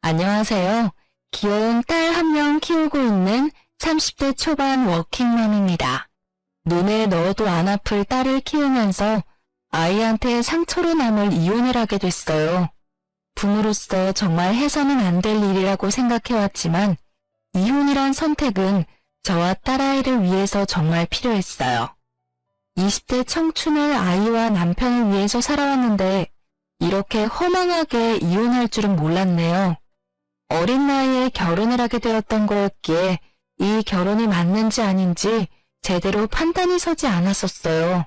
안녕하세요. 귀여운 딸 한 명 키우고 있는 30대 초반 워킹맘입니다. 눈에 넣어도 안 아플 딸을 키우면서 아이한테 상처로 남을 이혼을 하게 됐어요. 부모로서 정말 해서는 안 될 일이라고 생각해왔지만 이혼이란 선택은 저와 딸아이를 위해서 정말 필요했어요. 20대 청춘을 아이와 남편을 위해서 살아왔는데 이렇게 허망하게 이혼할 줄은 몰랐네요. 어린 나이에 결혼을 하게 되었던 거였기에 이 결혼이 맞는지 아닌지 제대로 판단이 서지 않았었어요.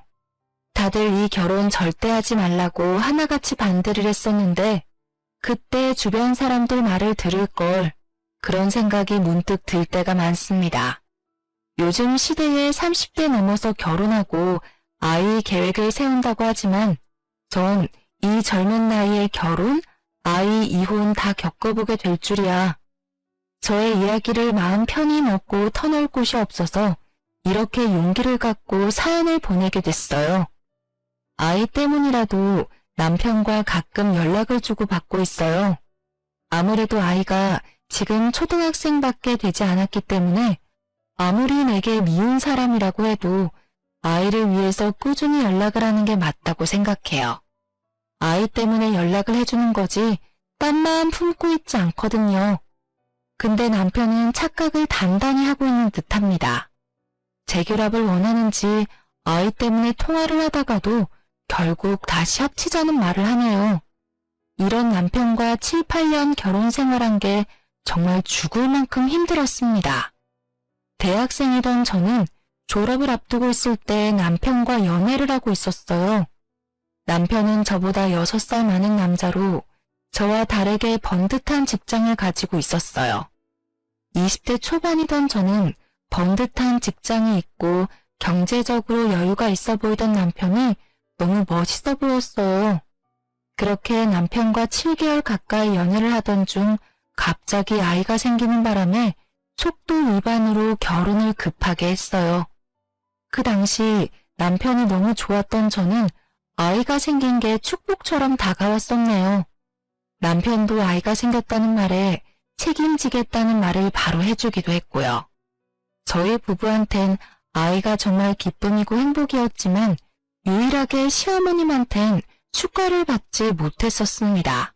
다들 이 결혼 절대 하지 말라고 하나같이 반대를 했었는데 그때 주변 사람들 말을 들을 걸 그런 생각이 문득 들 때가 많습니다. 요즘 시대에 30대 넘어서 결혼하고 아이 계획을 세운다고 하지만 전 이 젊은 나이에 결혼, 아이 이혼 다 겪어보게 될 줄이야. 저의 이야기를 마음 편히 먹고 터놓을 곳이 없어서 이렇게 용기를 갖고 사연을 보내게 됐어요. 아이 때문이라도 남편과 가끔 연락을 주고받고 있어요. 아무래도 아이가 지금 초등학생밖에 되지 않았기 때문에 아무리 내게 미운 사람이라고 해도 아이를 위해서 꾸준히 연락을 하는 게 맞다고 생각해요. 아이 때문에 연락을 해주는 거지 딴 마음 품고 있지 않거든요. 근데 남편은 착각을 단단히 하고 있는 듯합니다. 재결합을 원하는지 아이 때문에 통화를 하다가도 결국 다시 합치자는 말을 하네요. 이런 남편과 7, 8년 결혼 생활한 게 정말 죽을 만큼 힘들었습니다. 대학생이던 저는 졸업을 앞두고 있을 때 남편과 연애를 하고 있었어요. 남편은 저보다 6살 많은 남자로 저와 다르게 번듯한 직장을 가지고 있었어요. 20대 초반이던 저는 번듯한 직장이 있고 경제적으로 여유가 있어 보이던 남편이 너무 멋있어 보였어요. 그렇게 남편과 7개월 가까이 연애를 하던 중 갑자기 아이가 생기는 바람에 속도 위반으로 결혼을 급하게 했어요. 그 당시 남편이 너무 좋았던 저는 아이가 생긴 게 축복처럼 다가왔었네요. 남편도 아이가 생겼다는 말에 책임지겠다는 말을 바로 해주기도 했고요. 저희 부부한텐 아이가 정말 기쁨이고 행복이었지만 유일하게 시어머님한텐 축가를 받지 못했었습니다.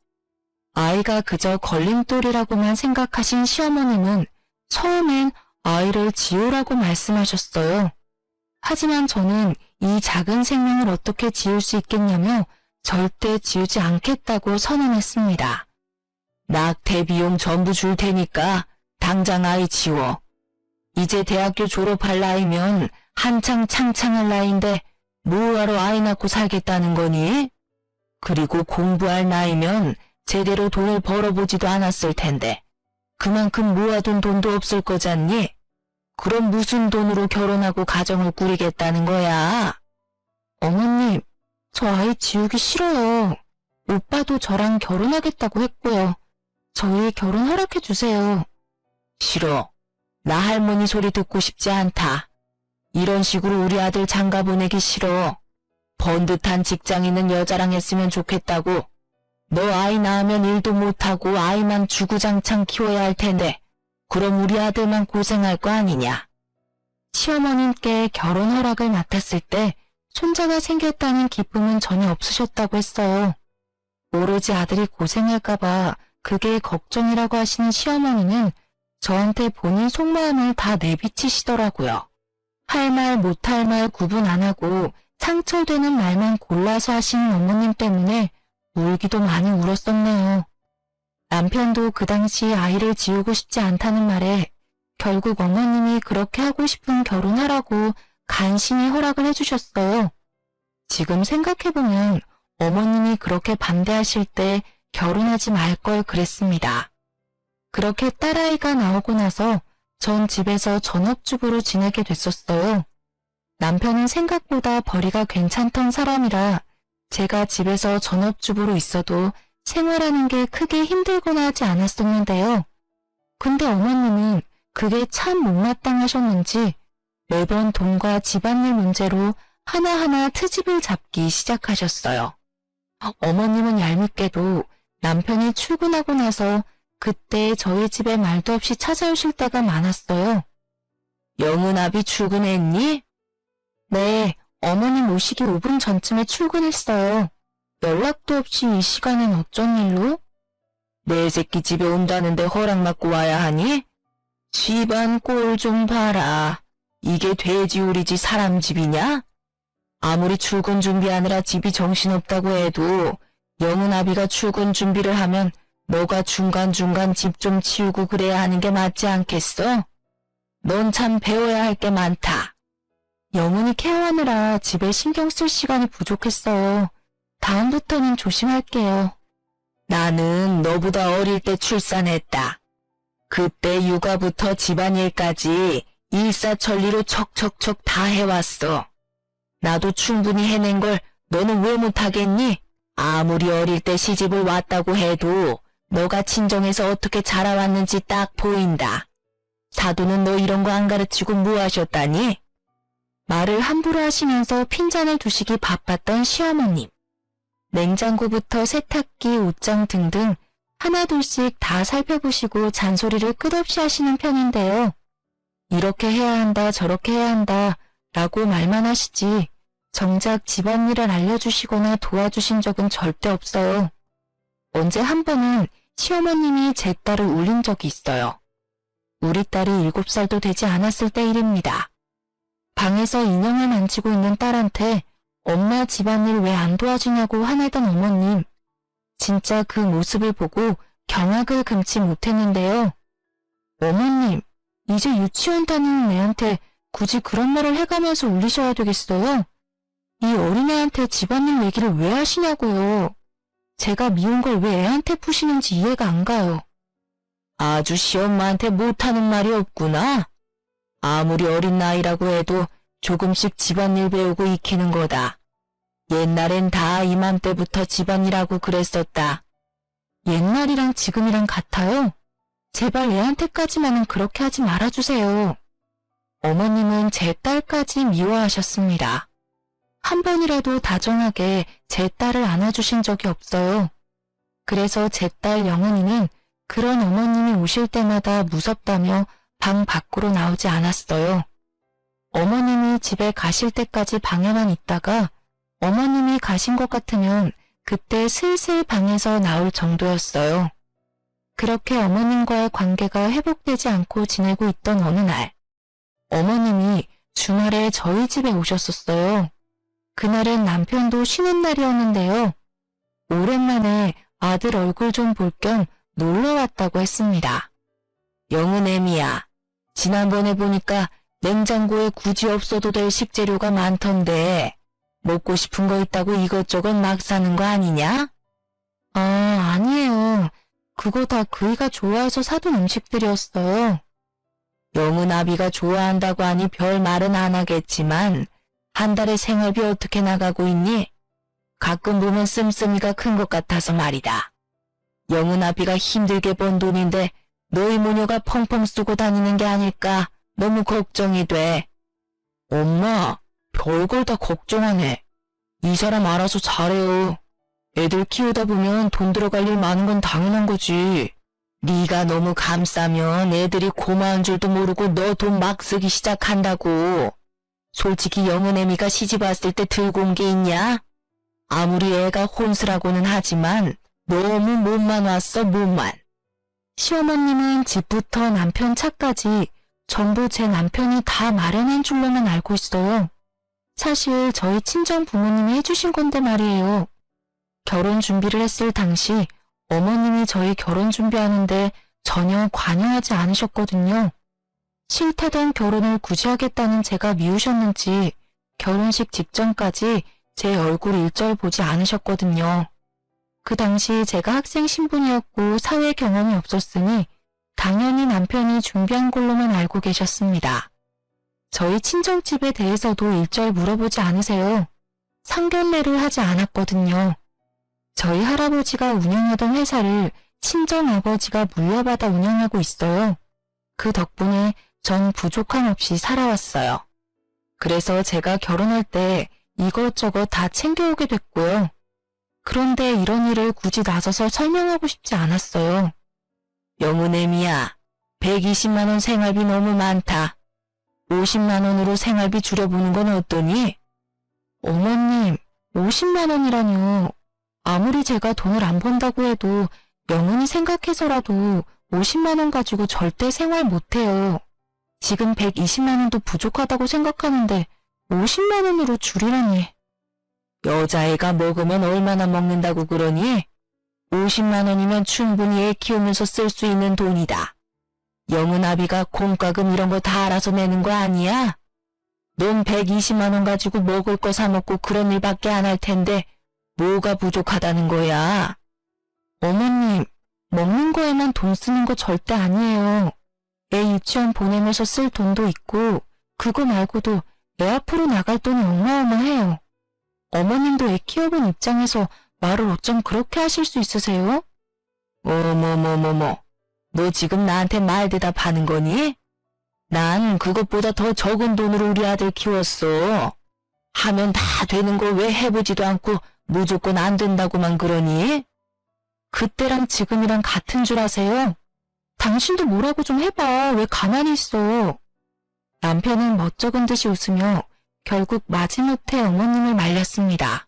아이가 그저 걸림돌이라고만 생각하신 시어머님은 처음엔 아이를 지우라고 말씀하셨어요. 하지만 저는 이 작은 생명을 어떻게 지울 수 있겠냐며 절대 지우지 않겠다고 선언했습니다. 낙태 비용 전부 줄 테니까 당장 아이 지워. 이제 대학교 졸업할 나이면 한창 창창할 나이인데 뭐하러 아이 낳고 살겠다는 거니? 그리고 공부할 나이면 제대로 돈을 벌어보지도 않았을 텐데 그만큼 모아둔 돈도 없을 거잖니? 그럼 무슨 돈으로 결혼하고 가정을 꾸리겠다는 거야? 어머님, 저 아이 지우기 싫어요. 오빠도 저랑 결혼하겠다고 했고요. 저희 결혼 허락해 주세요. 싫어. 나 할머니 소리 듣고 싶지 않다. 이런 식으로 우리 아들 장가 보내기 싫어. 번듯한 직장 있는 여자랑 했으면 좋겠다고. 너 아이 낳으면 일도 못하고 아이만 주구장창 키워야 할 텐데 그럼 우리 아들만 고생할 거 아니냐. 시어머님께 결혼 허락을 맡았을 때 손자가 생겼다는 기쁨은 전혀 없으셨다고 했어요. 오로지 아들이 고생할까봐 그게 걱정이라고 하시는 시어머니는 저한테 본인 속마음을 다 내비치시더라고요. 할 말 못할 말 구분 안 하고 상처되는 말만 골라서 하시는 어머님 때문에 울기도 많이 울었었네요. 남편도 그 당시 아이를 지우고 싶지 않다는 말에 결국 어머님이 그렇게 하고 싶은 결혼하라고 간신히 허락을 해주셨어요. 지금 생각해보면 어머님이 그렇게 반대하실 때 결혼하지 말 걸 그랬습니다. 그렇게 딸아이가 나오고 나서 전 집에서 전업주부로 지내게 됐었어요. 남편은 생각보다 벌이가 괜찮던 사람이라 제가 집에서 전업주부로 있어도 생활하는 게 크게 힘들거나 하지 않았었는데요. 근데 어머님은 그게 참 못마땅하셨는지 매번 돈과 집안일 문제로 하나하나 트집을 잡기 시작하셨어요. 어머님은 얄밉게도 남편이 출근하고 나서 그때 저희 집에 말도 없이 찾아오실 때가 많았어요. 영은아비 출근했니? 네, 어머님 오시기 5분 전쯤에 출근했어요. 연락도 없이 이 시간엔 어쩐 일로? 내 새끼 집에 온다는데 허락받고 와야 하니? 집안 꼴 좀 봐라. 이게 돼지우리지 사람 집이냐? 아무리 출근 준비하느라 집이 정신없다고 해도 영은아비가 출근 준비를 하면 너가 중간중간 집 좀 치우고 그래야 하는 게 맞지 않겠어? 넌 참 배워야 할 게 많다. 영은이 케어하느라 집에 신경 쓸 시간이 부족했어요. 다음부터는 조심할게요. 나는 너보다 어릴 때 출산했다. 그때 육아부터 집안일까지 일사천리로 척척척 다 해왔어. 나도 충분히 해낸 걸 너는 왜 못하겠니? 아무리 어릴 때 시집을 왔다고 해도 너가 친정에서 어떻게 자라왔는지 딱 보인다. 사돈은 너 이런 거 안 가르치고 뭐 하셨다니? 말을 함부로 하시면서 핀잔을 두시기 바빴던 시어머님. 냉장고부터 세탁기, 옷장 등등 하나둘씩 다 살펴보시고 잔소리를 끝없이 하시는 편인데요. 이렇게 해야 한다, 저렇게 해야 한다 라고 말만 하시지 정작 집안일을 알려주시거나 도와주신 적은 절대 없어요. 언제 한 번은 시어머님이 제 딸을 울린 적이 있어요. 우리 딸이 7살도 되지 않았을 때 일입니다. 방에서 인형을 만지고 있는 딸한테 엄마 집안일 왜 안 도와주냐고 화내던 어머님. 진짜 그 모습을 보고 경악을 금치 못했는데요. 어머님, 이제 유치원 다니는 애한테 굳이 그런 말을 해가면서 울리셔야 되겠어요? 이 어린애한테 집안일 얘기를 왜 하시냐고요. 제가 미운 걸 왜 애한테 푸시는지 이해가 안 가요. 아주 시엄마한테 못하는 말이 없구나. 아무리 어린 나이라고 해도 조금씩 집안일 배우고 익히는 거다. 옛날엔 다 이맘때부터 집안일하고 그랬었다. 옛날이랑 지금이랑 같아요? 제발 애한테까지만은 그렇게 하지 말아주세요. 어머님은 제 딸까지 미워하셨습니다. 한 번이라도 다정하게 제 딸을 안아주신 적이 없어요. 그래서 제 딸 영은이는 그런 어머님이 오실 때마다 무섭다며 방 밖으로 나오지 않았어요. 어머님이 집에 가실 때까지 방에만 있다가 어머님이 가신 것 같으면 그때 슬슬 방에서 나올 정도였어요. 그렇게 어머님과의 관계가 회복되지 않고 지내고 있던 어느 날, 어머님이 주말에 저희 집에 오셨었어요. 그날은 남편도 쉬는 날이었는데요. 오랜만에 아들 얼굴 좀 볼 겸 놀러 왔다고 했습니다. 영은애미야, 지난번에 보니까 냉장고에 굳이 없어도 될 식재료가 많던데 먹고 싶은 거 있다고 이것저것 막 사는 거 아니냐? 아니에요. 그거 다 그이가 좋아해서 사둔 음식들이었어요. 영은아비가 좋아한다고 하니 별 말은 안 하겠지만 한 달에 생활비 어떻게 나가고 있니? 가끔 보면 씀씀이가 큰 것 같아서 말이다. 영은아비가 힘들게 번 돈인데 너희 모녀가 펑펑 쓰고 다니는 게 아닐까 너무 걱정이 돼. 엄마, 별걸 다 걱정하네. 이 사람 알아서 잘해요. 애들 키우다 보면 돈 들어갈 일 많은 건 당연한 거지. 네가 너무 감싸면 애들이 고마운 줄도 모르고 너 돈 막 쓰기 시작한다고. 솔직히 영은애미가 시집 왔을 때 들고 온 게 있냐? 아무리 애가 혼수라고는 하지만 너무 몸만 왔어, 몸만. 시어머님은 집부터 남편 차까지 전부 제 남편이 다 마련한 줄로만 알고 있어요. 사실 저희 친정 부모님이 해주신 건데 말이에요. 결혼 준비를 했을 당시 어머님이 저희 결혼 준비하는데 전혀 관여하지 않으셨거든요. 싫다던 결혼을 굳이 하겠다는 제가 미우셨는지 결혼식 직전까지 제 얼굴 일절 보지 않으셨거든요. 그 당시 제가 학생 신분이었고 사회 경험이 없었으니 당연히 남편이 준비한 걸로만 알고 계셨습니다. 저희 친정집에 대해서도 일절 물어보지 않으세요. 상견례를 하지 않았거든요. 저희 할아버지가 운영하던 회사를 친정아버지가 물려받아 운영하고 있어요. 그 덕분에 전 부족함 없이 살아왔어요. 그래서 제가 결혼할 때 이것저것 다 챙겨오게 됐고요. 그런데 이런 일을 굳이 나서서 설명하고 싶지 않았어요. 영은애미야, 120만 원 생활비 너무 많다. 50만 원으로 생활비 줄여보는 건 어떠니? 어머님, 50만 원이라뇨. 아무리 제가 돈을 안 번다고 해도 영은이 생각해서라도 50만 원 가지고 절대 생활 못해요. 지금 120만 원도 부족하다고 생각하는데 50만 원으로 줄이라니. 여자애가 먹으면 얼마나 먹는다고 그러니? 50만 원이면 충분히 애 키우면서 쓸 수 있는 돈이다. 영은아비가 공과금 이런 거 다 알아서 내는 거 아니야? 넌 120만 원 가지고 먹을 거 사 먹고 그런 일밖에 안 할 텐데 뭐가 부족하다는 거야? 어머님, 먹는 거에만 돈 쓰는 거 절대 아니에요. 애 유치원 보내면서 쓸 돈도 있고 그거 말고도 애 앞으로 나갈 돈이 어마어마해요. 어머님도 애 키워본 입장에서 말을 어쩜 그렇게 하실 수 있으세요? 어머머머머, 너 지금 나한테 말 대답하는 거니? 난 그것보다 더 적은 돈으로 우리 아들 키웠어. 하면 다 되는 거 왜 해보지도 않고 무조건 안 된다고만 그러니? 그때랑 지금이랑 같은 줄 아세요? 당신도 뭐라고 좀 해봐. 왜 가만히 있어? 남편은 멋쩍은 듯이 웃으며 결국 마지못해 어머님을 말렸습니다.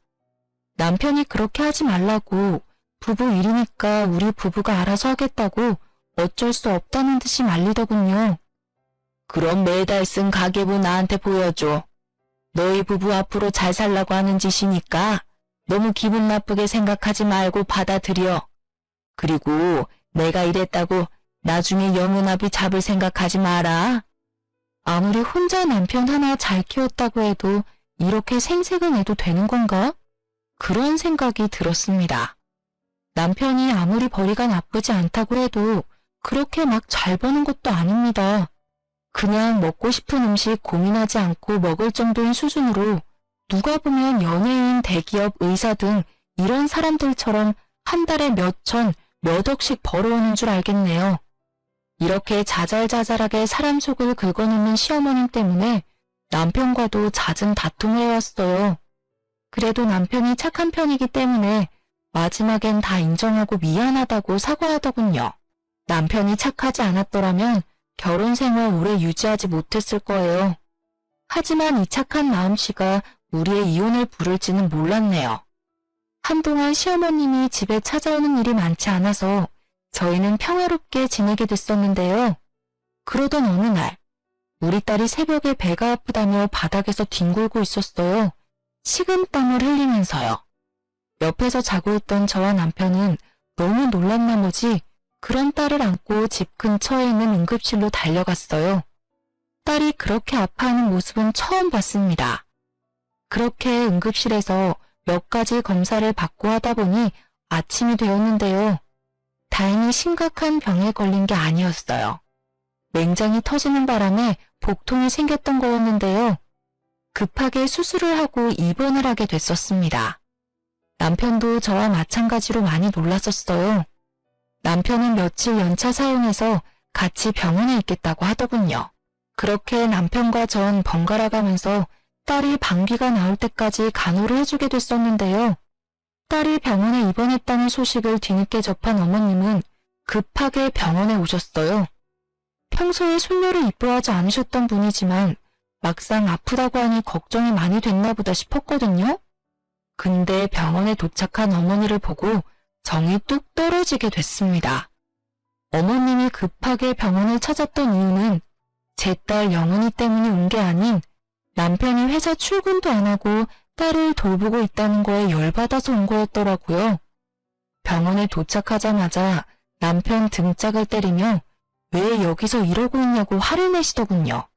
남편이 그렇게 하지 말라고 부부 일이니까 우리 부부가 알아서 하겠다고 어쩔 수 없다는 듯이 말리더군요. 그럼 매달 쓴 가계부 나한테 보여줘. 너희 부부 앞으로 잘 살라고 하는 짓이니까 너무 기분 나쁘게 생각하지 말고 받아들여. 그리고 내가 이랬다고 나중에 영은아비 잡을 생각하지 마라. 아무리 혼자 남편 하나 잘 키웠다고 해도 이렇게 생색을 내도 되는 건가? 그런 생각이 들었습니다. 남편이 아무리 벌이가 나쁘지 않다고 해도 그렇게 막 잘 버는 것도 아닙니다. 그냥 먹고 싶은 음식 고민하지 않고 먹을 정도인 수준으로 누가 보면 연예인, 대기업, 의사 등 이런 사람들처럼 한 달에 몇 천, 몇 억씩 벌어오는 줄 알겠네요. 이렇게 자잘자잘하게 사람 속을 긁어놓는 시어머님 때문에 남편과도 잦은 다툼을 해왔어요. 그래도 남편이 착한 편이기 때문에 마지막엔 다 인정하고 미안하다고 사과하더군요. 남편이 착하지 않았더라면 결혼 생활 오래 유지하지 못했을 거예요. 하지만 이 착한 마음씨가 우리의 이혼을 부를지는 몰랐네요. 한동안 시어머님이 집에 찾아오는 일이 많지 않아서 저희는 평화롭게 지내게 됐었는데요. 그러던 어느 날 우리 딸이 새벽에 배가 아프다며 바닥에서 뒹굴고 있었어요. 식은땀을 흘리면서요. 옆에서 자고 있던 저와 남편은 너무 놀란 나머지 그런 딸을 안고 집 근처에 있는 응급실로 달려갔어요. 딸이 그렇게 아파하는 모습은 처음 봤습니다. 그렇게 응급실에서 몇 가지 검사를 받고 하다 보니 아침이 되었는데요. 다행히 심각한 병에 걸린 게 아니었어요. 맹장이 터지는 바람에 복통이 생겼던 거였는데요. 급하게 수술을 하고 입원을 하게 됐었습니다. 남편도 저와 마찬가지로 많이 놀랐었어요. 남편은 며칠 연차 사용해서 같이 병원에 있겠다고 하더군요. 그렇게 남편과 전 번갈아 가면서 딸이 방귀가 나올 때까지 간호를 해주게 됐었는데요. 딸이 병원에 입원했다는 소식을 뒤늦게 접한 어머님은 급하게 병원에 오셨어요. 평소에 손녀를 이뻐하지 않으셨던 분이지만 막상 아프다고 하니 걱정이 많이 됐나 보다 싶었거든요. 근데 병원에 도착한 어머니를 보고 정이 뚝 떨어지게 됐습니다. 어머님이 급하게 병원을 찾았던 이유는 제 딸 영은이 때문에 온 게 아닌 남편이 회사 출근도 안 하고 딸을 돌보고 있다는 거에 열받아서 온 거였더라고요. 병원에 도착하자마자 남편 등짝을 때리며 왜 여기서 이러고 있냐고 화를 내시더군요.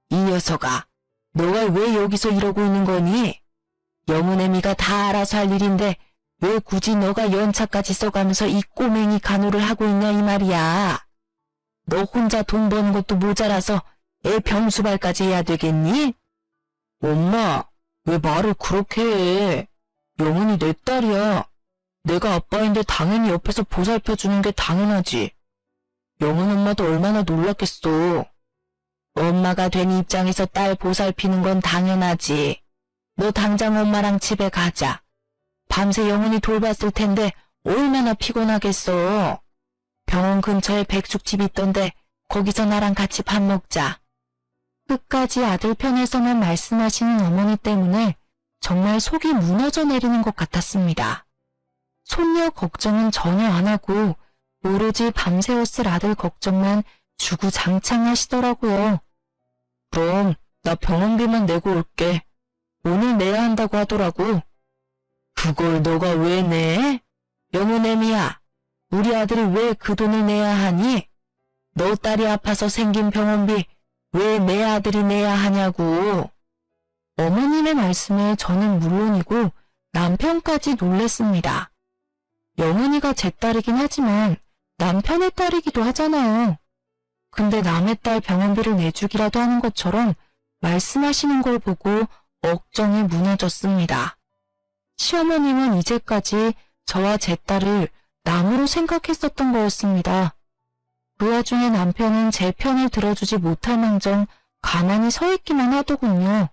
이 녀석아, 너가 왜 여기서 이러고 있는 거니? 영은애미가 다 알아서 할 일인데 왜 굳이 너가 연차까지 써가면서 이 꼬맹이 간호를 하고 있냐 이 말이야. 너 혼자 돈 버는 것도 모자라서 애 병수발까지 해야 되겠니? 엄마, 왜 말을 그렇게 해? 영은이 내 딸이야. 내가 아빠인데 당연히 옆에서 보살펴주는 게 당연하지. 영은 엄마도 얼마나 놀랐겠어. 엄마가 된 입장에서 딸 보살피는 건 당연하지. 너 당장 엄마랑 집에 가자. 밤새 영은이 돌봤을 텐데 얼마나 피곤하겠어. 병원 근처에 백숙집 있던데 거기서 나랑 같이 밥 먹자. 끝까지 아들 편에서만 말씀하시는 어머니 때문에 정말 속이 무너져 내리는 것 같았습니다. 손녀 걱정은 전혀 안 하고 오로지 밤새웠을 아들 걱정만 주구장창 하시더라고요. 그럼 나 병원비만 내고 올게. 오늘 내야 한다고 하더라고. 그걸 너가 왜 내? 영은애미야, 우리 아들이 왜 그 돈을 내야 하니? 너 딸이 아파서 생긴 병원비 왜 내 아들이 내야 하냐고. 어머님의 말씀에 저는 물론이고 남편까지 놀랬습니다. 영은이가 제 딸이긴 하지만 남편의 딸이기도 하잖아요. 근데 남의 딸 병원비를 내주기라도 하는 것처럼 말씀하시는 걸 보고 억정이 무너졌습니다. 시어머님은 이제까지 저와 제 딸을 남으로 생각했었던 거였습니다. 그 와중에 남편은 제 편을 들어주지 못할 망정 가만히 서 있기만 하더군요.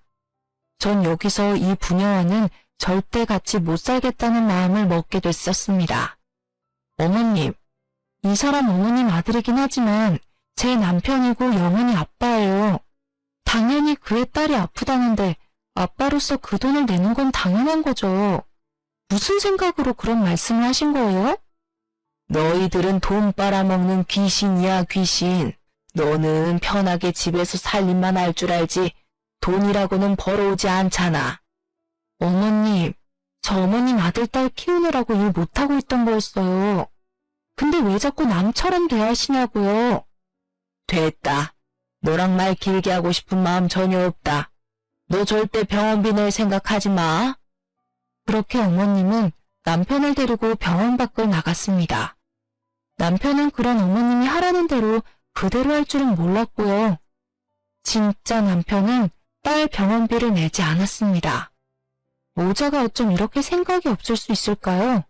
전 여기서 이 부녀와는 절대 같이 못 살겠다는 마음을 먹게 됐었습니다. 어머님, 이 사람 어머님 아들이긴 하지만 제 남편이고 영은이 아빠예요. 당연히 그의 딸이 아프다는데 아빠로서 그 돈을 내는 건 당연한 거죠. 무슨 생각으로 그런 말씀을 하신 거예요? 너희들은 돈 빨아먹는 귀신이야, 귀신. 너는 편하게 집에서 살림만 할 줄 알지 돈이라고는 벌어오지 않잖아. 어머님, 저 어머님 아들 딸 키우느라고 일 못하고 있던 거였어요. 근데 왜 자꾸 남처럼 대하시냐고요. 됐다. 너랑 말 길게 하고 싶은 마음 전혀 없다. 너 절대 병원비 낼 생각하지 마. 그렇게 어머님은 남편을 데리고 병원 밖을 나갔습니다. 남편은 그런 어머님이 하라는 대로 그대로 할 줄은 몰랐고요. 진짜 남편은 딸 병원비를 내지 않았습니다. 모자가 어쩜 이렇게 생각이 없을 수 있을까요?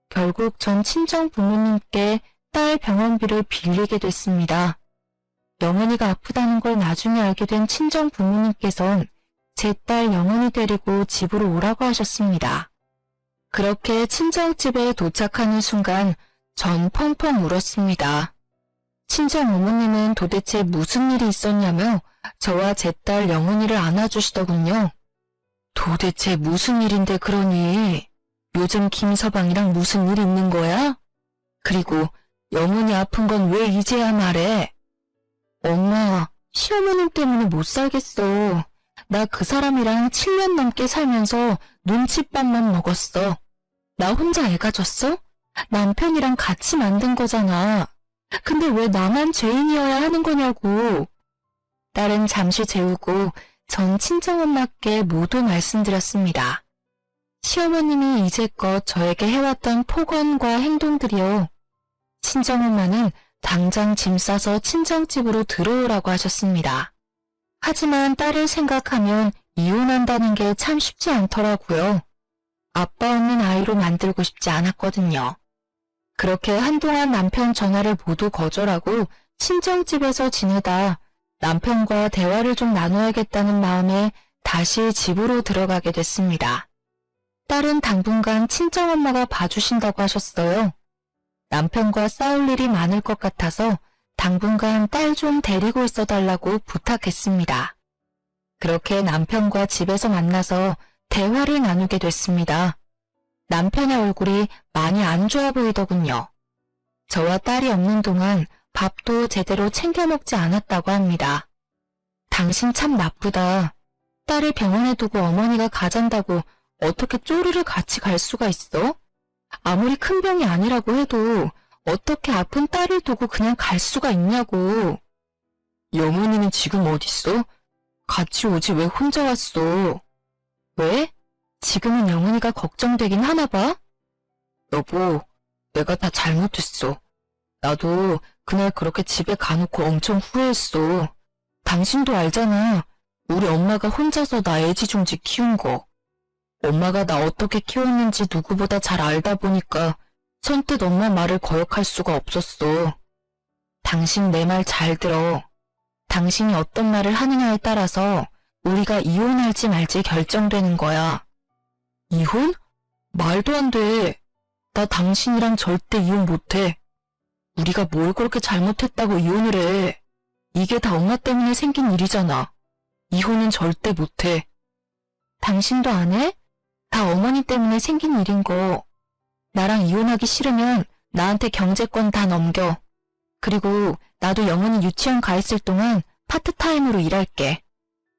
결국 전 친정 부모님께 딸 병원비를 빌리게 됐습니다. 영은이가 아프다는 걸 나중에 알게 된 친정 부모님께선 제 딸 영은이 데리고 집으로 오라고 하셨습니다. 그렇게 친정집에 도착하는 순간 전 펑펑 울었습니다. 친정 어머님은 도대체 무슨 일이 있었냐며 저와 제 딸 영은이를 안아주시더군요. 도대체 무슨 일인데 그러니? 요즘 김서방이랑 무슨 일 있는 거야? 그리고 영은이 아픈 건 왜 이제야 말해? 엄마, 시어머님 때문에 못 살겠어. 나 그 사람이랑 7년 넘게 살면서 눈칫밥만 먹었어. 나 혼자 애 가졌어? 남편이랑 같이 만든 거잖아. 근데 왜 나만 죄인이어야 하는 거냐고. 딸은 잠시 재우고 전 친정엄마께 모두 말씀드렸습니다. 시어머님이 이제껏 저에게 해왔던 폭언과 행동들이요. 친정엄마는 당장 짐 싸서 친정집으로 들어오라고 하셨습니다. 하지만 딸을 생각하면 이혼한다는 게 참 쉽지 않더라고요. 아빠 없는 아이로 만들고 싶지 않았거든요. 그렇게 한동안 남편 전화를 모두 거절하고 친정집에서 지내다 남편과 대화를 좀 나눠야겠다는 마음에 다시 집으로 들어가게 됐습니다. 딸은 당분간 친정엄마가 봐주신다고 하셨어요. 남편과 싸울 일이 많을 것 같아서 당분간 딸 좀 데리고 있어달라고 부탁했습니다. 그렇게 남편과 집에서 만나서 대화를 나누게 됐습니다. 남편의 얼굴이 많이 안 좋아 보이더군요. 저와 딸이 없는 동안 밥도 제대로 챙겨 먹지 않았다고 합니다. 당신 참 나쁘다. 딸을 병원에 두고 어머니가 가잔다고 어떻게 쪼르르 같이 갈 수가 있어? 아무리 큰 병이 아니라고 해도 어떻게 아픈 딸을 두고 그냥 갈 수가 있냐고. 영훈이는 지금 어딨어? 같이 오지 왜 혼자 왔어? 왜? 지금은 영훈이가 걱정되긴 하나 봐? 여보, 내가 다 잘못했어. 나도 그날 그렇게 집에 가놓고 엄청 후회했어. 당신도 알잖아. 우리 엄마가 혼자서 나 애지중지 키운 거. 엄마가 나 어떻게 키웠는지 누구보다 잘 알다 보니까 선뜻 엄마 말을 거역할 수가 없었어. 당신 내 말 잘 들어. 당신이 어떤 말을 하느냐에 따라서 우리가 이혼할지 말지 결정되는 거야. 이혼? 말도 안 돼. 나 당신이랑 절대 이혼 못해. 우리가 뭘 그렇게 잘못했다고 이혼을 해. 이게 다 엄마 때문에 생긴 일이잖아. 이혼은 절대 못해. 당신도 안 해? 다 어머니 때문에 생긴 일인 거. 나랑 이혼하기 싫으면 나한테 경제권 다 넘겨. 그리고 나도 영은이 유치원 가 있을 동안 파트타임으로 일할게.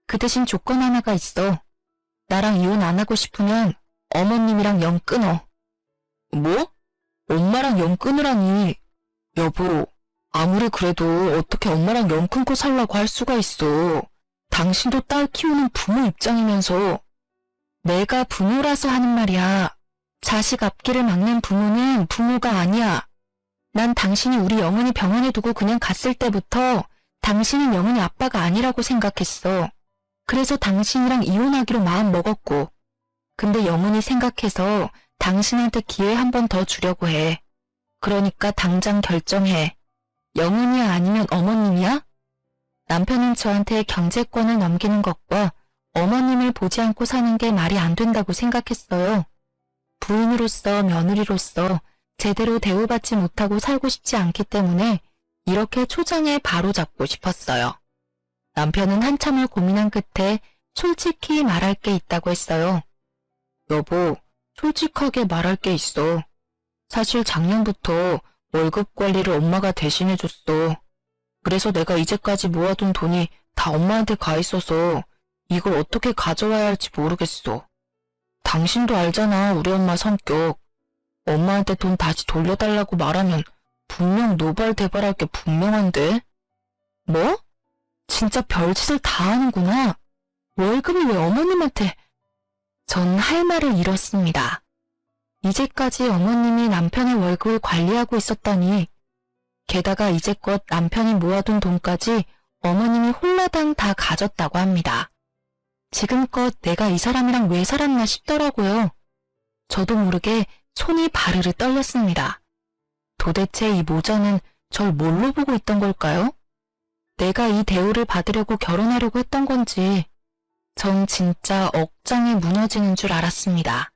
그 대신 조건 하나가 있어. 나랑 이혼 안 하고 싶으면 어머님이랑 영 끊어. 뭐? 엄마랑 영 끊으라니. 여보, 아무리 그래도 어떻게 엄마랑 영 끊고 살라고 할 수가 있어. 당신도 딸 키우는 부모 입장이면서. 내가 부모라서 하는 말이야. 자식 앞길을 막는 부모는 부모가 아니야. 난 당신이 우리 영은이 병원에 두고 그냥 갔을 때부터 당신은 영은이 아빠가 아니라고 생각했어. 그래서 당신이랑 이혼하기로 마음 먹었고. 근데 영은이 생각해서 당신한테 기회 한 번 더 주려고 해. 그러니까 당장 결정해. 영은이야 아니면 어머님이야? 남편은 저한테 경제권을 넘기는 것과 어머님을 보지 않고 사는 게 말이 안 된다고 생각했어요. 부인으로서 며느리로서 제대로 대우받지 못하고 살고 싶지 않기 때문에 이렇게 초장에 바로잡고 싶었어요. 남편은 한참을 고민한 끝에 솔직히 말할 게 있다고 했어요. 여보, 솔직하게 말할 게 있어. 사실 작년부터 월급 관리를 엄마가 대신해줬어. 그래서 내가 이제까지 모아둔 돈이 다 엄마한테 가 있어서 이걸 어떻게 가져와야 할지 모르겠어. 당신도 알잖아, 우리 엄마 성격. 엄마한테 돈 다시 돌려달라고 말하면 분명 노발대발할 게 분명한데? 뭐? 진짜 별짓을 다 하는구나. 월급을 왜 어머님한테... 전 할 말을 잃었습니다. 이제까지 어머님이 남편의 월급을 관리하고 있었다니. 게다가 이제껏 남편이 모아둔 돈까지 어머님이 홀라당 다 가졌다고 합니다. 지금껏 내가 이 사람이랑 왜 살았나 싶더라고요. 저도 모르게 손이 바르르 떨렸습니다. 도대체 이 모자는 절 뭘로 보고 있던 걸까요? 내가 이 대우를 받으려고 결혼하려고 했던 건지 전 진짜 억장이 무너지는 줄 알았습니다.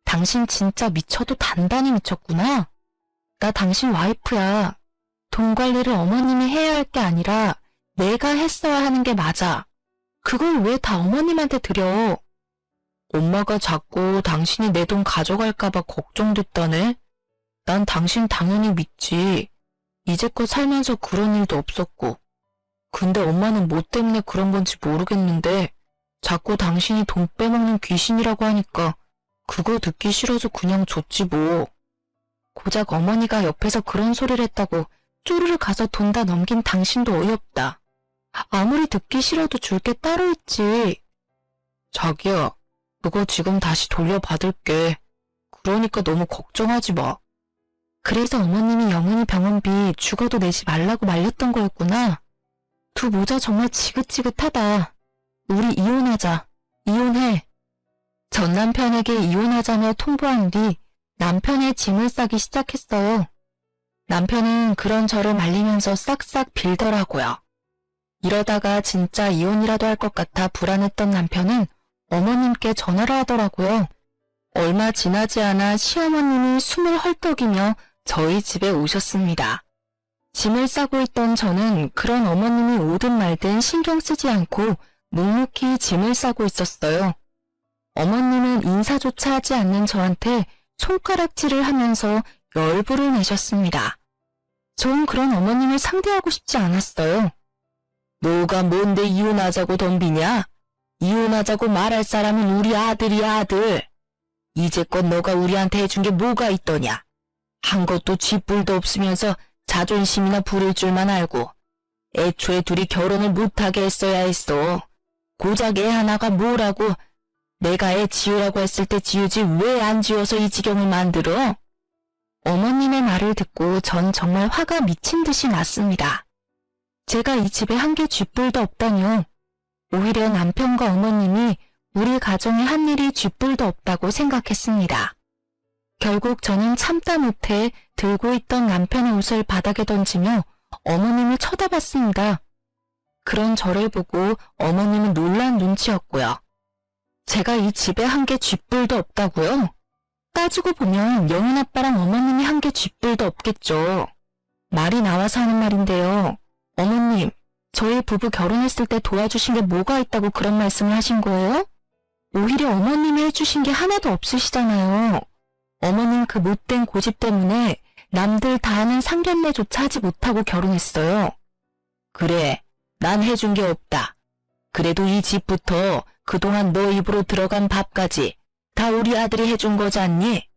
당신 진짜 미쳐도 단단히 미쳤구나. 나 당신 와이프야. 돈 관리를 어머님이 해야 할 게 아니라 내가 했어야 하는 게 맞아. 그걸 왜 다 어머님한테 드려? 엄마가 자꾸 당신이 내 돈 가져갈까봐 걱정됐다네? 난 당신 당연히 믿지. 이제껏 살면서 그런 일도 없었고. 근데 엄마는 뭐 때문에 그런 건지 모르겠는데 자꾸 당신이 돈 빼먹는 귀신이라고 하니까 그거 듣기 싫어서 그냥 줬지 뭐. 고작 어머니가 옆에서 그런 소리를 했다고 쪼르르 가서 돈 다 넘긴 당신도 어이없다. 아무리 듣기 싫어도 줄 게 따로 있지. 자기야, 그거 지금 다시 돌려받을게. 그러니까 너무 걱정하지 마. 그래서 어머님이 영은이 병원비 죽어도 내지 말라고 말렸던 거였구나. 두 모자 정말 지긋지긋하다. 우리 이혼하자. 이혼해. 전 남편에게 이혼하자며 통보한 뒤 남편의 짐을 싸기 시작했어요. 남편은 그런 저를 말리면서 싹싹 빌더라고요. 이러다가 진짜 이혼이라도 할 것 같아 불안했던 남편은 어머님께 전화를 하더라고요. 얼마 지나지 않아 시어머님이 숨을 헐떡이며 저희 집에 오셨습니다. 짐을 싸고 있던 저는 그런 어머님이 오든 말든 신경 쓰지 않고 묵묵히 짐을 싸고 있었어요. 어머님은 인사조차 하지 않는 저한테 손가락질을 하면서 열불을 내셨습니다. 전 그런 어머님을 상대하고 싶지 않았어요. 너가 뭔데 이혼하자고 덤비냐? 이혼하자고 말할 사람은 우리 아들이야, 아들. 이제껏 너가 우리한테 해준 게 뭐가 있더냐? 한 것도 쥐뿔도 없으면서 자존심이나 부릴 줄만 알고 애초에 둘이 결혼을 못하게 했어야 했어. 고작 애 하나가 뭐라고. 내가 애 지우라고 했을 때 지우지 왜 안 지워서 이 지경을 만들어? 어머님의 말을 듣고 전 정말 화가 미친 듯이 났습니다. 제가 이 집에 한 개 쥐뿔도 없다뇨. 오히려 남편과 어머님이 우리 가정에 한 일이 쥐뿔도 없다고 생각했습니다. 결국 저는 참다 못해 들고 있던 남편의 옷을 바닥에 던지며 어머님을 쳐다봤습니다. 그런 저를 보고 어머님은 놀란 눈치였고요. 제가 이 집에 한 개 쥐뿔도 없다고요? 따지고 보면 영은 아빠랑 어머님이 한 개 쥐뿔도 없겠죠. 말이 나와서 하는 말인데요. 어머님, 저희 부부 결혼했을 때 도와주신 게 뭐가 있다고 그런 말씀을 하신 거예요? 오히려 어머님이 해주신 게 하나도 없으시잖아요. 어머님 그 못된 고집 때문에 남들 다 하는 상견례조차 하지 못하고 결혼했어요. 그래, 난 해준 게 없다. 그래도 이 집부터 그동안 너 입으로 들어간 밥까지 다 우리 아들이 해준 거지 않니?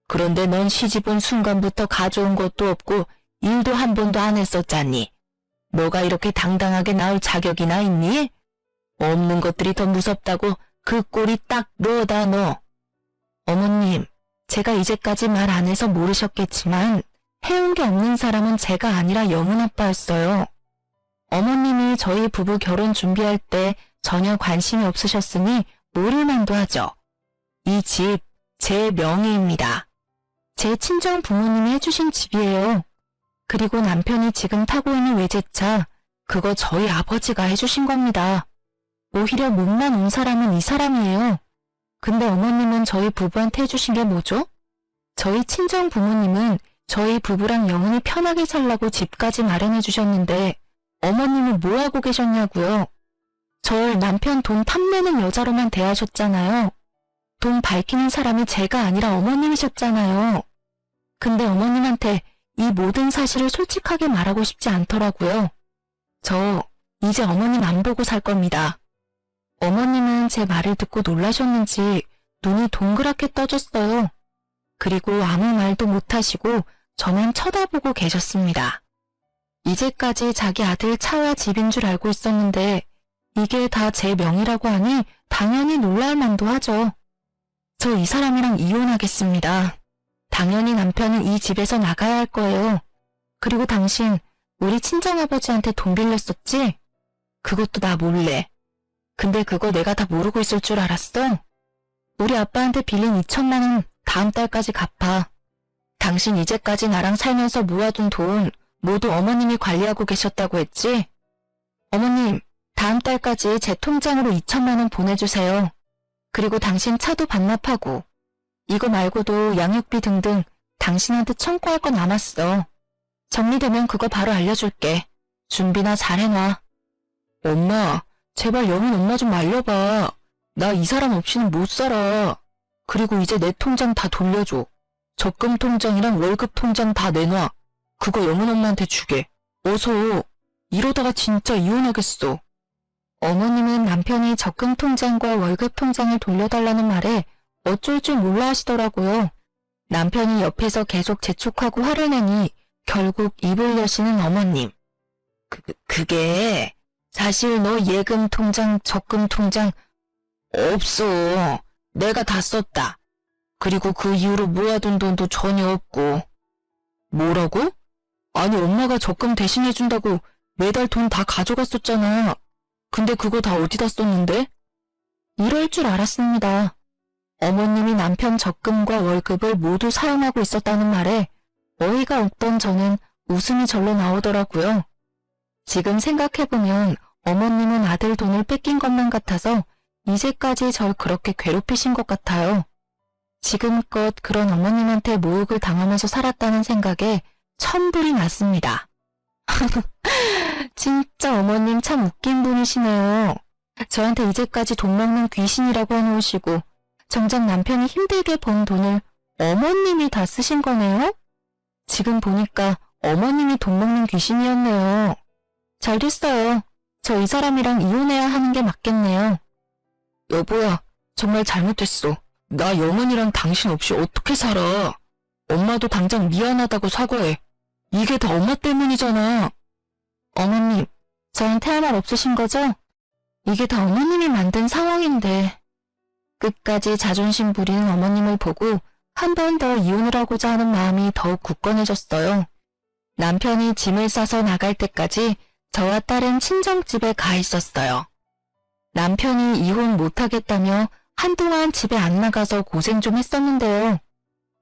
그런데 넌 시집 온 순간부터 가져온 것도 없고 일도 한 번도 안 했었잖니. 너가 이렇게 당당하게 나올 자격이나 있니? 없는 것들이 더 무섭다고 그 꼴이 딱 너다 너. 어머님, 제가 이제까지 말 안 해서 모르셨겠지만 해온 게 없는 사람은 제가 아니라 영은 아빠였어요. 어머님이 저희 부부 결혼 준비할 때 전혀 관심이 없으셨으니 모를만도 하죠. 이 집 제 명의입니다. 제 친정 부모님이 해주신 집이에요. 그리고 남편이 지금 타고 있는 외제차, 그거 저희 아버지가 해주신 겁니다. 오히려 못난 온 사람은 이 사람이에요. 근데 어머님은 저희 부부한테 해주신 게 뭐죠? 저희 친정 부모님은 저희 부부랑 영원히 편하게 살라고 집까지 마련해 주셨는데 어머님은 뭐하고 계셨냐고요? 절 남편 돈 탐내는 여자로만 대하셨잖아요. 돈 밝히는 사람이 제가 아니라 어머님이셨잖아요. 근데 어머님한테 이 모든 사실을 솔직하게 말하고 싶지 않더라고요. 저 이제 어머님 안 보고 살 겁니다. 어머님은 제 말을 듣고 놀라셨는지 눈이 동그랗게 떠졌어요. 그리고 아무 말도 못하시고 저만 쳐다보고 계셨습니다. 이제까지 자기 아들 차와 집인 줄 알고 있었는데 이게 다 제 명의라고 하니 당연히 놀랄 만도 하죠. 저 이 사람이랑 이혼하겠습니다. 당연히 남편은 이 집에서 나가야 할 거예요. 그리고 당신 우리 친정아버지한테 돈 빌렸었지? 그것도 나 몰래. 근데 그거 내가 다 모르고 있을 줄 알았어? 우리 아빠한테 빌린 2천만 원 다음 달까지 갚아. 당신 이제까지 나랑 살면서 모아둔 돈 모두 어머님이 관리하고 계셨다고 했지? 어머님, 다음 달까지 제 통장으로 2천만 원 보내주세요. 그리고 당신 차도 반납하고 이거 말고도 양육비 등등 당신한테 청구할 거 남았어. 정리되면 그거 바로 알려줄게. 준비나 잘 해놔. 엄마, 제발 영인 엄마 좀 말려봐. 나 이 사람 없이는 못 살아. 그리고 이제 내 통장 다 돌려줘. 적금 통장이랑 월급 통장 다 내놔. 그거 영은 엄마한테 주게. 어서. 이러다가 진짜 이혼하겠어. 어머님은 남편이 적금 통장과 월급 통장을 돌려달라는 말에 어쩔 줄 몰라 하시더라고요. 남편이 옆에서 계속 재촉하고 화를 내니 결국 입을 여시는 어머님. 그게 사실 너 예금 통장, 적금 통장 없어. 내가 다 썼다. 그리고 그 이후로 모아둔 돈도 전혀 없고. 뭐라고? 아니 엄마가 적금 대신해준다고 매달 돈 다 가져갔었잖아. 근데 그거 다 어디다 썼는데? 이럴 줄 알았습니다. 어머님이 남편 적금과 월급을 모두 사용하고 있었다는 말에 어이가 없던 저는 웃음이 절로 나오더라고요. 지금 생각해보면 어머님은 아들 돈을 뺏긴 것만 같아서 이제까지 절 그렇게 괴롭히신 것 같아요. 지금껏 그런 어머님한테 모욕을 당하면서 살았다는 생각에 천불이 났습니다. 진짜 어머님 참 웃긴 분이시네요. 저한테 이제까지 돈 먹는 귀신이라고 해놓으시고 정작 남편이 힘들게 번 돈을 어머님이 다 쓰신 거네요? 지금 보니까 어머님이 돈 먹는 귀신이었네요. 잘 됐어요. 저 이 사람이랑 이혼해야 하는 게 맞겠네요. 여보야, 정말 잘못했어. 나 영은이랑 당신 없이 어떻게 살아? 엄마도 당장 미안하다고 사과해. 이게 다 엄마 때문이잖아. 어머님, 저한테 할 말 없으신 거죠? 이게 다 어머님이 만든 상황인데. 끝까지 자존심 부리는 어머님을 보고 한 번 더 이혼을 하고자 하는 마음이 더욱 굳건해졌어요. 남편이 짐을 싸서 나갈 때까지 저와 딸은 친정집에 가 있었어요. 남편이 이혼 못하겠다며 한동안 집에 안 나가서 고생 좀 했었는데요.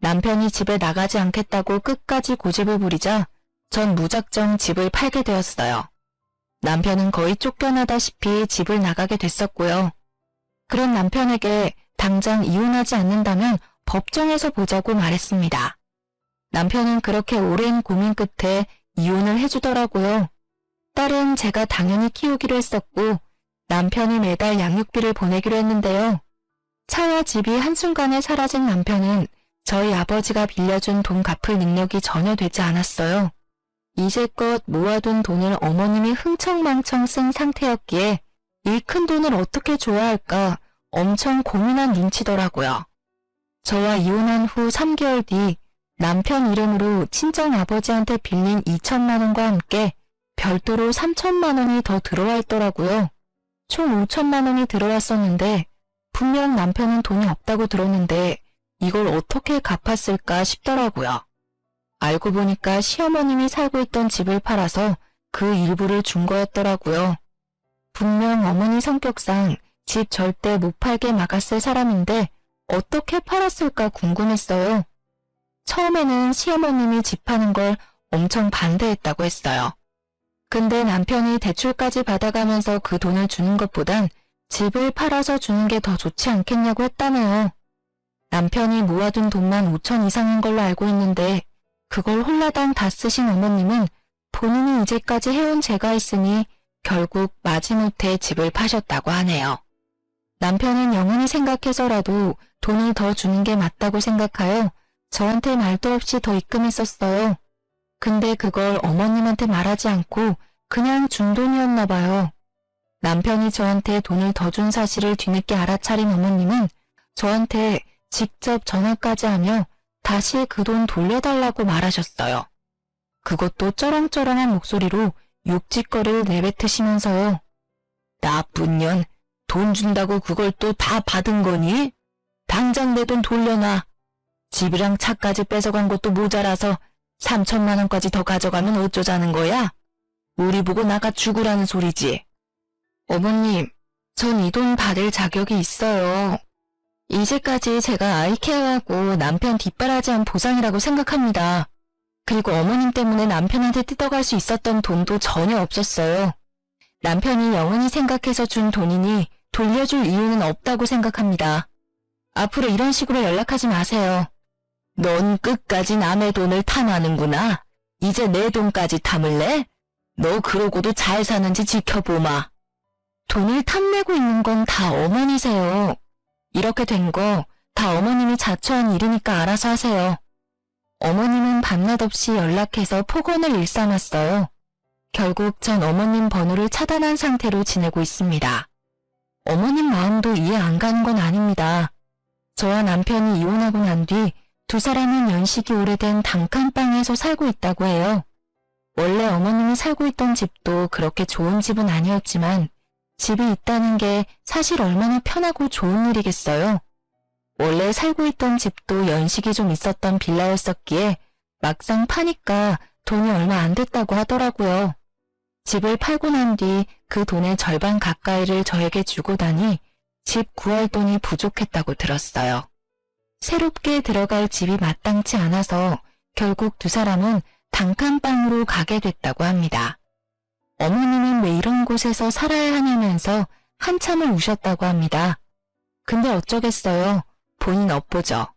남편이 집에 나가지 않겠다고 끝까지 고집을 부리자 전 무작정 집을 팔게 되었어요. 남편은 거의 쫓겨나다시피 집을 나가게 됐었고요. 그런 남편에게 당장 이혼하지 않는다면 법정에서 보자고 말했습니다. 남편은 그렇게 오랜 고민 끝에 이혼을 해주더라고요. 딸은 제가 당연히 키우기로 했었고 남편이 매달 양육비를 보내기로 했는데요. 차와 집이 한순간에 사라진 남편은 저희 아버지가 빌려준 돈 갚을 능력이 전혀 되지 않았어요. 이제껏 모아둔 돈을 어머님이 흥청망청 쓴 상태였기에 이 큰 돈을 어떻게 줘야 할까 엄청 고민한 눈치더라고요. 저와 이혼한 후 3개월 뒤 남편 이름으로 친정 아버지한테 빌린 2천만 원과 함께 별도로 3천만 원이 더 들어와 있더라고요. 총 5천만 원이 들어왔었는데 분명 남편은 돈이 없다고 들었는데 이걸 어떻게 갚았을까 싶더라고요. 알고 보니까 시어머님이 살고 있던 집을 팔아서 그 일부를 준 거였더라고요. 분명 어머니 성격상 집 절대 못 팔게 막았을 사람인데 어떻게 팔았을까 궁금했어요. 처음에는 시어머님이 집 파는 걸 엄청 반대했다고 했어요. 근데 남편이 대출까지 받아가면서 그 돈을 주는 것보단 집을 팔아서 주는 게 더 좋지 않겠냐고 했다네요. 남편이 모아둔 돈만 5천 이상인 걸로 알고 있는데 그걸 홀라당 다 쓰신 어머님은 본인이 이제까지 해온 죄가 있으니 결국 마지못해 집을 파셨다고 하네요. 남편은 영원히 생각해서라도 돈을 더 주는 게 맞다고 생각하여 저한테 말도 없이 더 입금했었어요. 근데 그걸 어머님한테 말하지 않고 그냥 준 돈이었나 봐요. 남편이 저한테 돈을 더 준 사실을 뒤늦게 알아차린 어머님은 저한테 직접 전화까지 하며 다시 그 돈 돌려달라고 말하셨어요. 그것도 쩌렁쩌렁한 목소리로 욕짓거리를 내뱉으시면서요. 나쁜 년, 돈 준다고 그걸 또 다 받은 거니? 당장 내 돈 돌려놔. 집이랑 차까지 뺏어간 것도 모자라서 3천만 원까지 더 가져가면 어쩌자는 거야? 우리 보고 나가 죽으라는 소리지. 어머님, 전 이 돈 받을 자격이 있어요. 이제까지 제가 아이 케어하고 남편 뒷바라지한 보상이라고 생각합니다. 그리고 어머님 때문에 남편한테 뜯어갈 수 있었던 돈도 전혀 없었어요. 남편이 영원히 생각해서 준 돈이니 돌려줄 이유는 없다고 생각합니다. 앞으로 이런 식으로 연락하지 마세요. 넌 끝까지 남의 돈을 탐하는구나. 이제 내 돈까지 탐을래? 너 그러고도 잘 사는지 지켜보마. 돈을 탐내고 있는 건 다 어머니세요. 이렇게 된 거 다 어머님이 자초한 일이니까 알아서 하세요. 어머님은 밤낮 없이 연락해서 폭언을 일삼았어요. 결국 전 어머님 번호를 차단한 상태로 지내고 있습니다. 어머님 마음도 이해 안 가는 건 아닙니다. 저와 남편이 이혼하고 난 뒤 두 사람은 연식이 오래된 단칸방에서 살고 있다고 해요. 원래 어머님이 살고 있던 집도 그렇게 좋은 집은 아니었지만 집이 있다는 게 사실 얼마나 편하고 좋은 일이겠어요. 원래 살고 있던 집도 연식이 좀 있었던 빌라였었기에 막상 파니까 돈이 얼마 안 됐다고 하더라고요. 집을 팔고 난 뒤 그 돈의 절반 가까이를 저에게 주고 다니 집 구할 돈이 부족했다고 들었어요. 새롭게 들어갈 집이 마땅치 않아서 결국 두 사람은 단칸방으로 가게 됐다고 합니다. 어머님은 왜 이런 곳에서 살아야 하냐면서 한참을 우셨다고 합니다. 근데 어쩌겠어요. 본인 업보죠.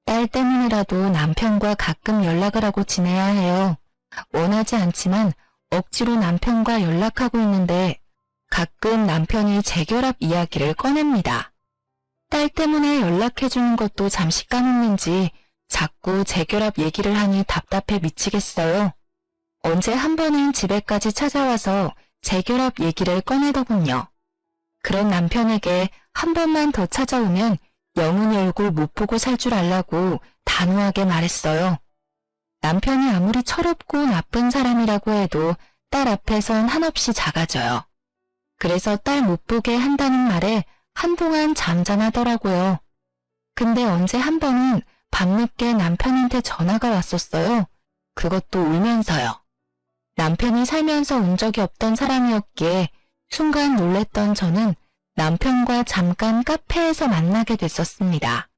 딸 때문이라도 남편과 가끔 연락을 하고 지내야 해요. 원하지 않지만 억지로 남편과 연락하고 있는데 가끔 남편이 재결합 이야기를 꺼냅니다. 딸 때문에 연락해주는 것도 잠시 까먹는지 자꾸 재결합 얘기를 하니 답답해 미치겠어요. 언제 한 번은 집에까지 찾아와서 재결합 얘기를 꺼내더군요. 그런 남편에게 한 번만 더 찾아오면 영은이 얼굴 못 보고 살 줄 알라고 단호하게 말했어요. 남편이 아무리 철없고 나쁜 사람이라고 해도 딸 앞에선 한없이 작아져요. 그래서 딸 못 보게 한다는 말에 한동안 잠잠하더라고요. 근데 언제 한 번은 밤늦게 남편한테 전화가 왔었어요. 그것도 울면서요. 남편이 살면서 운 적이 없던 사람이었기에 순간 놀랬던 저는 남편과 잠깐 카페에서 만나게 됐었습니다.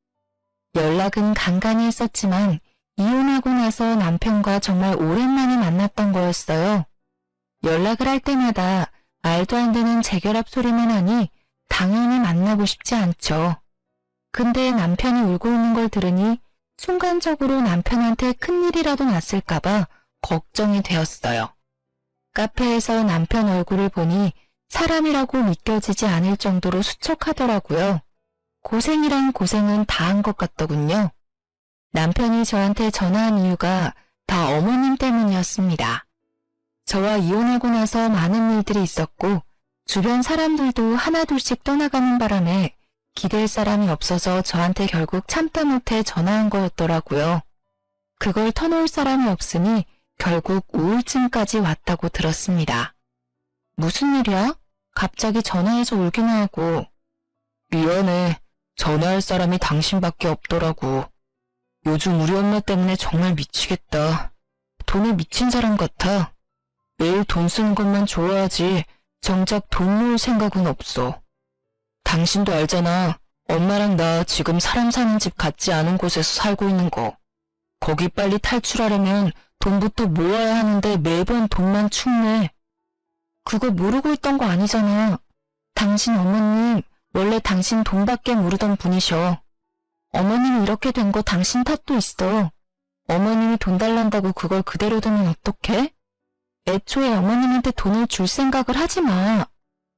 연락은 간간히 했었지만 이혼하고 나서 남편과 정말 오랜만에 만났던 거였어요. 연락을 할 때마다 말도 안 되는 재결합 소리만 하니 당연히 만나고 싶지 않죠. 근데 남편이 울고 있는 걸 들으니 순간적으로 남편한테 큰일이라도 났을까봐 걱정이 되었어요. 카페에서 남편 얼굴을 보니 사람이라고 믿겨지지 않을 정도로 수척하더라고요. 고생이란 고생은 다 한 것 같더군요. 남편이 저한테 전화한 이유가 다 어머님 때문이었습니다. 저와 이혼하고 나서 많은 일들이 있었고 주변 사람들도 하나둘씩 떠나가는 바람에 기댈 사람이 없어서 저한테 결국 참다 못해 전화한 거였더라고요. 그걸 터놓을 사람이 없으니 결국 우울증까지 왔다고 들었습니다. 무슨 일이야? 갑자기 전화해서 울기나 하고. 미안해. 전화할 사람이 당신밖에 없더라고. 요즘 우리 엄마 때문에 정말 미치겠다. 돈에 미친 사람 같아. 매일 돈 쓰는 것만 좋아하지 정작 돈 모을 생각은 없어. 당신도 알잖아. 엄마랑 나 지금 사람 사는 집 같지 않은 곳에서 살고 있는 거. 거기 빨리 탈출하려면 돈부터 모아야 하는데 매번 돈만 축내. 그거 모르고 있던 거 아니잖아. 당신 어머님 원래 당신 돈밖에 모르던 분이셔. 어머님이 이렇게 된 거 당신 탓도 있어. 어머님이 돈 달란다고 그걸 그대로 두면 어떡해? 애초에 어머님한테 돈을 줄 생각을 하지 마.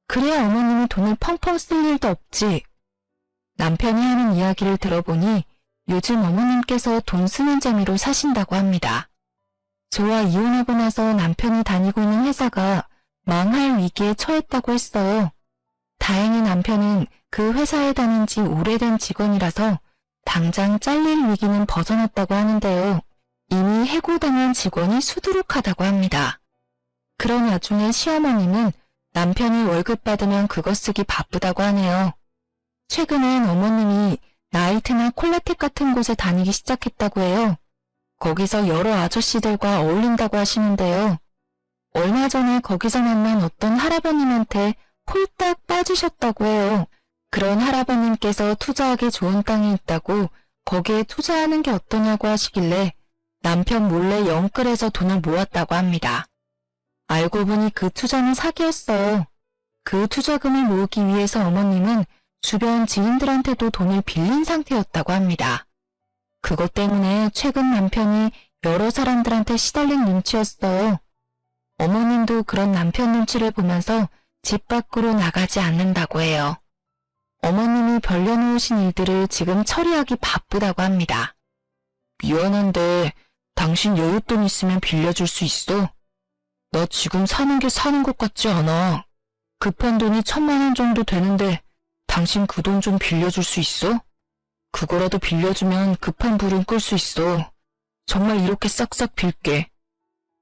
그래야 어머님이 돈을 펑펑 쓸 일도 없지. 남편이 하는 이야기를 들어보니 요즘 어머님께서 돈 쓰는 재미로 사신다고 합니다. 저와 이혼하고 나서 남편이 다니고 있는 회사가 망할 위기에 처했다고 했어요. 다행히 남편은 그 회사에 다닌 지 오래된 직원이라서 당장 잘릴 위기는 벗어났다고 하는데요. 이미 해고당한 직원이 수두룩하다고 합니다. 그런 와중에 시어머님은 남편이 월급 받으면 그거 쓰기 바쁘다고 하네요. 최근엔 어머님이 나이트나 콜라텍 같은 곳에 다니기 시작했다고 해요. 거기서 여러 아저씨들과 어울린다고 하시는데요. 얼마 전에 거기서 만난 어떤 할아버님한테 홀딱 빠지셨다고 해요. 그런 할아버님께서 투자하기 좋은 땅이 있다고 거기에 투자하는 게 어떠냐고 하시길래 남편 몰래 영끌해서 돈을 모았다고 합니다. 알고 보니 그 투자는 사기였어요. 그 투자금을 모으기 위해서 어머님은 주변 지인들한테도 돈을 빌린 상태였다고 합니다. 그것 때문에 최근 남편이 여러 사람들한테 시달린 눈치였어요. 어머님도 그런 남편 눈치를 보면서 집 밖으로 나가지 않는다고 해요. 어머님이 벌려놓으신 일들을 지금 처리하기 바쁘다고 합니다. 미안한데 당신 여윳돈 있으면 빌려줄 수 있어? 나 지금 사는 게 사는 것 같지 않아. 급한 돈이 1,000만 원 정도 되는데 당신 그 돈 좀 빌려줄 수 있어? 그거라도 빌려주면 급한 불은 끌 수 있어. 정말 이렇게 싹싹 빌게.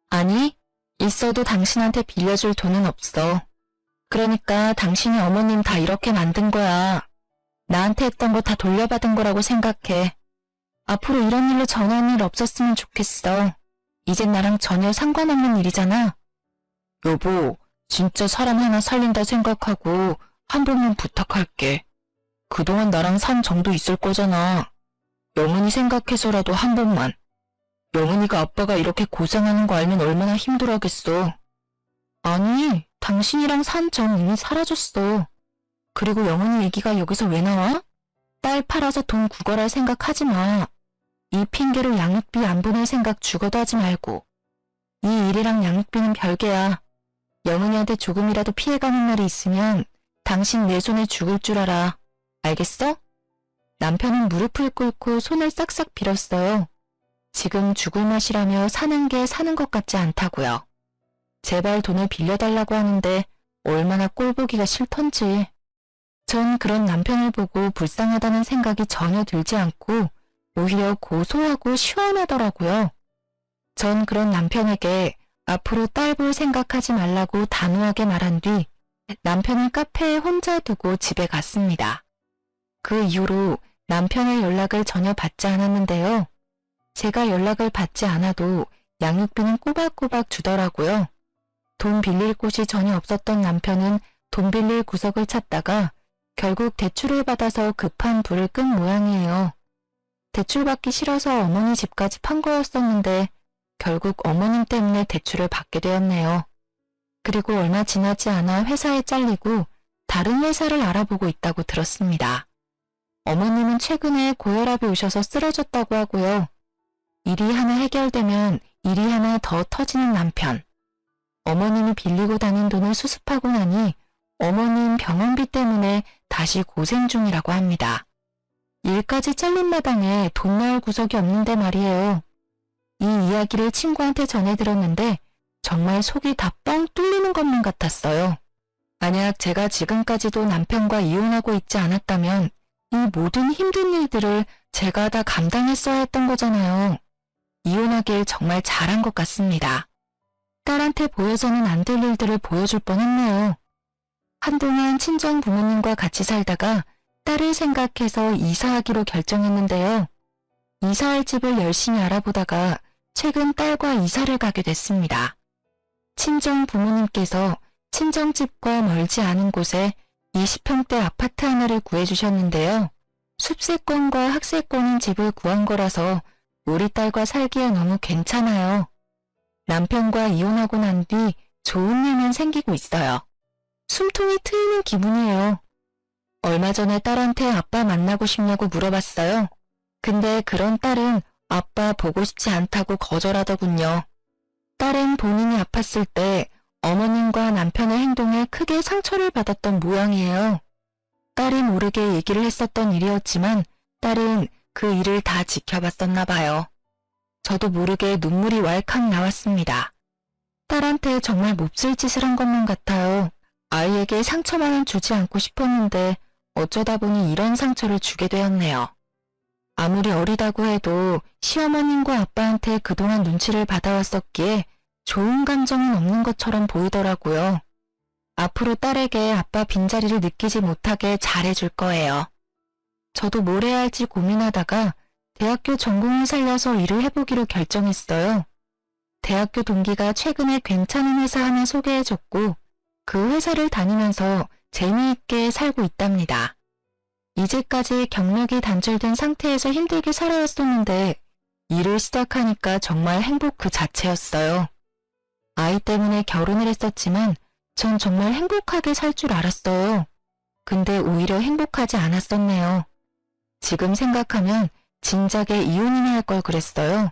아니, 있어도 당신한테 빌려줄 돈은 없어. 그러니까 당신이 어머님 다 이렇게 만든 거야. 나한테 했던 거 다 돌려받은 거라고 생각해. 앞으로 이런 일로 전화할 일 없었으면 좋겠어. 이젠 나랑 전혀 상관없는 일이잖아. 여보, 진짜 사람 하나 살린다 생각하고 한 번만 부탁할게. 그동안 나랑 산 정도 있을 거잖아. 영은이 생각해서라도 한 번만. 영은이가 아빠가 이렇게 고생하는 거 알면 얼마나 힘들어하겠어. 아니, 당신이랑 산 정 이미 사라졌어. 그리고 영은이 얘기가 여기서 왜 나와? 딸 팔아서 돈 구걸할 생각 하지 마. 이 핑계로 양육비 안 보낼 생각 죽어도 하지 말고. 이 일이랑 양육비는 별개야. 영은이한테 조금이라도 피해가는 날이 있으면 당신 내 손에 죽을 줄 알아. 알겠어? 남편은 무릎을 꿇고 손을 싹싹 빌었어요. 지금 죽을 맛이라며 사는 게 사는 것 같지 않다고요. 제발 돈을 빌려달라고 하는데 얼마나 꼴보기가 싫던지. 전 그런 남편을 보고 불쌍하다는 생각이 전혀 들지 않고 오히려 고소하고 시원하더라고요. 전 그런 남편에게 앞으로 딸 볼 생각하지 말라고 단호하게 말한 뒤 남편을 카페에 혼자 두고 집에 갔습니다. 그 이후로 남편의 연락을 전혀 받지 않았는데요. 제가 연락을 받지 않아도 양육비는 꼬박꼬박 주더라고요. 돈 빌릴 곳이 전혀 없었던 남편은 돈 빌릴 구석을 찾다가 결국 대출을 받아서 급한 불을 끈 모양이에요. 대출받기 싫어서 어머니 집까지 판 거였었는데 결국 어머님 때문에 대출을 받게 되었네요. 그리고 얼마 지나지 않아 회사에 잘리고 다른 회사를 알아보고 있다고 들었습니다. 어머님은 최근에 고혈압이 오셔서 쓰러졌다고 하고요. 일이 하나 해결되면 일이 하나 더 터지는 남편. 어머님이 빌리고 다닌 돈을 수습하고 나니 어머님 병원비 때문에 다시 고생 중이라고 합니다. 일까지 잘린 마당에 돈 나올 구석이 없는데 말이에요. 이 이야기를 친구한테 전해 들었는데 정말 속이 다 뻥 뚫리는 것만 같았어요. 만약 제가 지금까지도 남편과 이혼하고 있지 않았다면 이 모든 힘든 일들을 제가 다 감당했어야 했던 거잖아요. 이혼하길 정말 잘한 것 같습니다. 딸한테 보여서는 안 될 일들을 보여줄 뻔했네요. 한동안 친정 부모님과 같이 살다가 딸을 생각해서 이사하기로 결정했는데요. 이사할 집을 열심히 알아보다가 최근 딸과 이사를 가게 됐습니다. 친정 부모님께서 친정집과 멀지 않은 곳에 20평대 아파트 하나를 구해주셨는데요. 숲세권과 학세권인 집을 구한 거라서 우리 딸과 살기에 너무 괜찮아요. 남편과 이혼하고 난 뒤 좋은 일만 생기고 있어요. 숨통이 트이는 기분이에요. 얼마 전에 딸한테 아빠 만나고 싶냐고 물어봤어요. 근데 그런 딸은 아빠 보고 싶지 않다고 거절하더군요. 딸은 본인이 아팠을 때 어머님과 남편의 행동에 크게 상처를 받았던 모양이에요. 딸이 모르게 얘기를 했었던 일이었지만 딸은 그 일을 다 지켜봤었나 봐요. 저도 모르게 눈물이 왈칵 나왔습니다. 딸한테 정말 몹쓸 짓을 한 것만 같아요. 아이에게 상처만은 주지 않고 싶었는데 어쩌다 보니 이런 상처를 주게 되었네요. 아무리 어리다고 해도 시어머님과 아빠한테 그동안 눈치를 받아왔었기에 좋은 감정은 없는 것처럼 보이더라고요. 앞으로 딸에게 아빠 빈자리를 느끼지 못하게 잘해줄 거예요. 저도 뭘 해야 할지 고민하다가 대학교 전공을 살려서 일을 해보기로 결정했어요. 대학교 동기가 최근에 괜찮은 회사 하나 소개해줬고 그 회사를 다니면서 재미있게 살고 있답니다. 이제까지 경력이 단절된 상태에서 힘들게 살아왔었는데 일을 시작하니까 정말 행복 그 자체였어요. 아이 때문에 결혼을 했었지만 전 정말 행복하게 살 줄 알았어요. 근데 오히려 행복하지 않았었네요. 지금 생각하면 진작에 이혼이나 할 걸 그랬어요.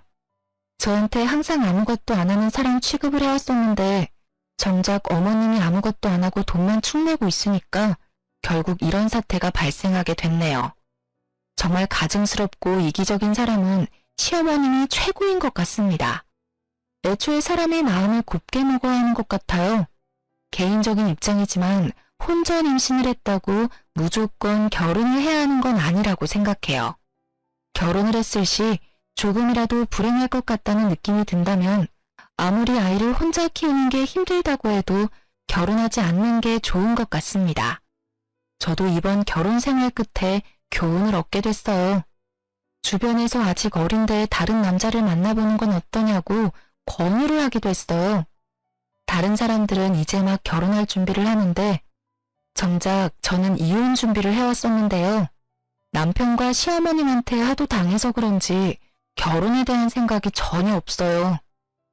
저한테 항상 아무것도 안 하는 사람 취급을 해왔었는데 정작 어머님이 아무것도 안 하고 돈만 축내고 있으니까 결국 이런 사태가 발생하게 됐네요. 정말 가증스럽고 이기적인 사람은 시어머님이 최고인 것 같습니다. 애초에 사람의 마음을 곱게 먹어야 하는 것 같아요. 개인적인 입장이지만 혼전 임신을 했다고 무조건 결혼을 해야 하는 건 아니라고 생각해요. 결혼을 했을 시 조금이라도 불행할 것 같다는 느낌이 든다면 아무리 아이를 혼자 키우는 게 힘들다고 해도 결혼하지 않는 게 좋은 것 같습니다. 저도 이번 결혼 생활 끝에 교훈을 얻게 됐어요. 주변에서 아직 어린데 다른 남자를 만나보는 건 어떠냐고 권유를 하기도 했어요. 다른 사람들은 이제 막 결혼할 준비를 하는데 정작 저는 이혼 준비를 해왔었는데요. 남편과 시어머님한테 하도 당해서 그런지 결혼에 대한 생각이 전혀 없어요.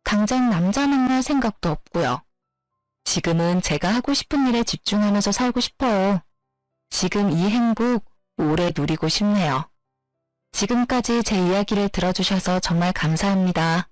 당장 남자 만날 생각도 없고요. 지금은 제가 하고 싶은 일에 집중하면서 살고 싶어요. 지금 이 행복 오래 누리고 싶네요. 지금까지 제 이야기를 들어주셔서 정말 감사합니다.